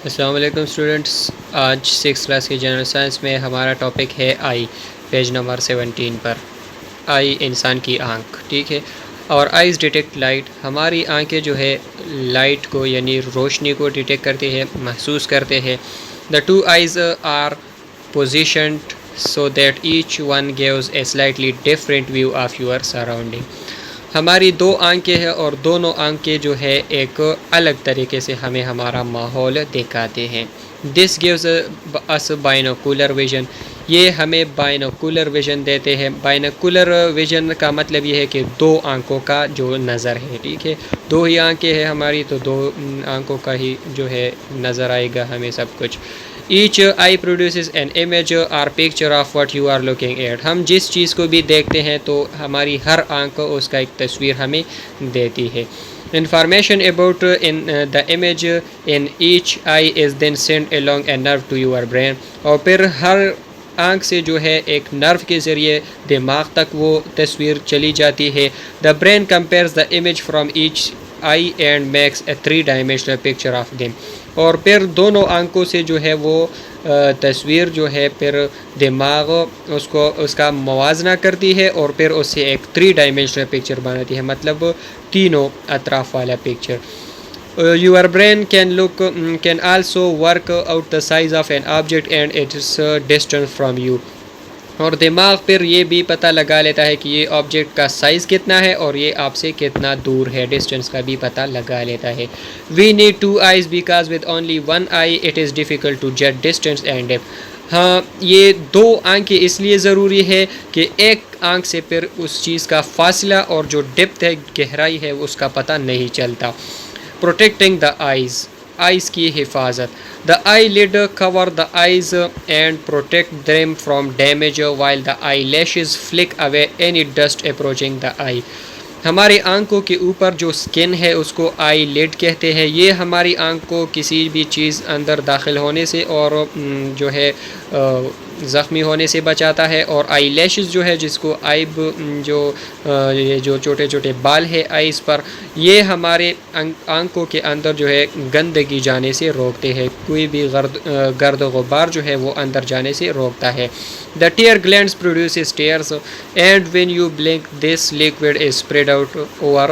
السلام علیکم اسٹوڈنٹس، آج 6 کلاس کی جنرل سائنس میں ہمارا ٹاپک ہے آئی، پیج نمبر 17 پر۔ آئی انسان کی آنکھ، ٹھیک ہے، اور آئیز ڈیٹیکٹ لائٹ۔ ہماری آنکھیں جو ہے لائٹ کو یعنی روشنی کو ڈیٹیکٹ کرتے ہیں، محسوس کرتے ہیں۔ The two eyes are positioned so that each one gives a slightly different view of your surrounding. ہماری دو آنکھیں ہیں اور دونوں آنکھیں جو ہے ایک الگ طریقے سے ہمیں ہمارا ماحول دکھاتے ہیں۔ This gives us binocular vision, یہ ہمیں بائنوکولر ویژن دیتے ہیں۔ بائنوکولر ویژن کا مطلب یہ ہے کہ دو آنکھوں کا جو نظر ہے، ٹھیک ہے، دو ہی آنکھیں ہیں ہماری تو دو آنکھوں کا ہی جو ہے نظر آئے گا ہمیں سب کچھ۔ H I produces an image اور picture of what you are looking at. ہم جس چیز کو بھی دیکھتے ہیں تو ہماری ہر آنکھ اس کا ایک تصویر ہمیں دیتی ہے۔ Information about the image in each eye is then sent along a nerve to your brain۔ اور پھر ہر آنکھ سے جو ہے ایک نرو کے ذریعے دماغ تک وہ تصویر چلی جاتی ہے۔ The brain compares the image from each eye and makes a 3-dimensional picture of them۔ اور پھر دونوں آنکھوں سے جو ہے وہ تصویر جو ہے پھر دماغ اس کا موازنہ کرتی ہے اور پھر اس سے ایک 3-dimensional پکچر بناتی ہے، مطلب تینوں اطراف والا picture. Your brain can also work out the size of an object and its distance from you۔ اور دماغ پھر یہ بھی پتہ لگا لیتا ہے کہ یہ آبجیکٹ کا سائز کتنا ہے اور یہ آپ سے کتنا دور ہے، ڈسٹینس کا بھی پتہ لگا لیتا ہے۔ We need 2 eyes because with only 1 eye it is difficult to judge distance and depth۔ ہاں، یہ دو آنکھیں اس لیے ضروری ہے کہ ایک آنکھ سے پھر اس چیز کا فاصلہ اور جو ڈیپتھ ہے، گہرائی ہے، اس کا پتہ نہیں چلتا۔ Protecting the eyes، آئیز کی حفاظت۔ The eyelid cover the eyes and protect them from damage while the eyelashes flick away any dust approaching the eye۔ ہماری آنکھوں کے اوپر جو سکن ہے اس کو آئی لیڈ کہتے ہیں۔ یہ ہماری آنکھ کو کسی بھی چیز اندر داخل ہونے سے اور جو ہے زخمی ہونے سے بچاتا ہے۔ اور آئی لیشز جو ہے، جس کو آئیب جو چھوٹے چھوٹے بال ہے آئیز پر، یہ ہمارے آنکھوں کے اندر جو ہے گندگی جانے سے روکتے ہیں، کوئی بھی گرد و غبار جو ہے وہ اندر جانے سے روکتا ہے۔ The tear glands produces tears and when you blink this liquid is spread out over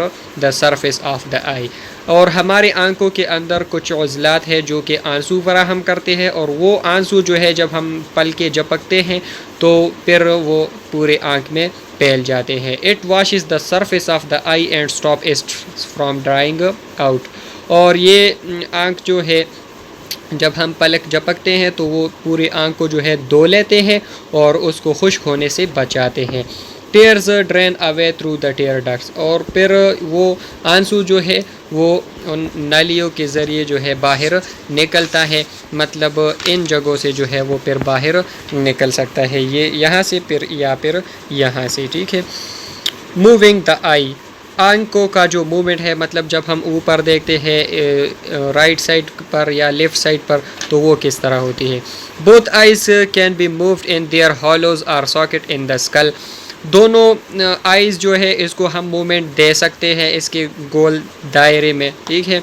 the surface of the eye۔ اور ہمارے آنکھوں کے اندر کچھ عضلات ہے جو کہ آنسو فراہم کرتے ہیں، اور وہ آنسو جو ہے جب ہم پل کے جھپکتے ہیں تو پھر وہ پورے آنکھ میں پھیل جاتے ہیں۔ It washes the surface of the eye and stops it from drying out۔ اور یہ آنکھ جو ہے جب ہم پلک جھپکتے ہیں تو وہ پورے آنکھ کو جو ہے دھو لیتے ہیں اور اس کو خشک ہونے سے بچاتے ہیں۔ Tears drain away through the tear ducts۔ اور پھر وہ آنسو جو ہے وہ ان نالیوں کے ذریعے جو ہے باہر نکلتا ہے، مطلب ان جگہوں سے جو ہے وہ پھر باہر نکل سکتا ہے، یہ یہاں سے پھر یا پھر یہاں سے، ٹھیک ہے۔ Moving the eye، آنکھوں کا جو موومنٹ ہے، مطلب جب ہم اوپر دیکھتے ہیں رائٹ سائڈ پر یا لیفٹ سائڈ پر تو وہ کس طرح ہوتی ہے۔ Both eyes can be moved in their hollows or socket in the skull۔ دونوں آئیز جو ہے اس کو ہم موومنٹ دے سکتے ہیں اس کے گول دائرے میں، ٹھیک ہے۔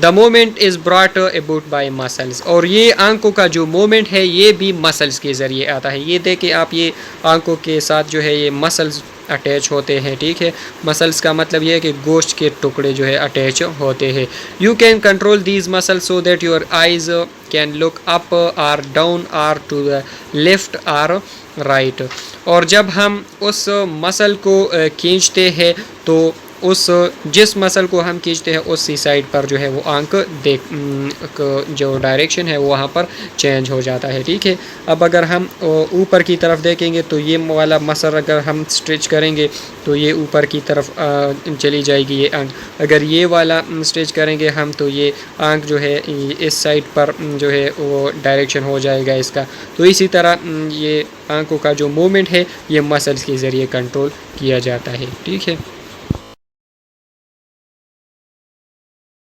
The movement is brought about by muscles۔ اور یہ آنکھوں کا جو موومنٹ ہے یہ بھی مسلز کے ذریعے آتا ہے۔ یہ دیکھیں آپ، یہ آنکھوں کے ساتھ جو ہے یہ مسلز اٹیچ ہوتے ہیں، ٹھیک ہے۔ مسلز کا مطلب یہ ہے کہ گوشت کے ٹکڑے جو ہے اٹیچ ہوتے ہیں۔ You can control these muscles so that your eyes can look up or down or to the left or right۔ اور جب ہم اس مسل کو کھینچتے ہیں تو جس مسل کو ہم کھینچتے ہیں اسی سائڈ پر جو ہے وہ آنکھ جو ڈائریکشن ہے وہاں پر چینج ہو جاتا ہے، ٹھیک ہے۔ اب اگر ہم اوپر کی طرف دیکھیں گے تو یہ والا مسل اگر ہم اسٹریچ کریں گے تو یہ اوپر کی طرف چلی جائے گی یہ آنکھ۔ اگر یہ والا اسٹریچ کریں گے ہم تو یہ آنکھ جو ہے اس سائڈ پر جو ہے وہ ڈائریکشن ہو جائے گا اس کا۔ تو اسی طرح یہ آنکھوں کا جو موومنٹ ہے یہ مسلز کے ذریعے کنٹرول کیا جاتا ہے، ٹھیک ہے۔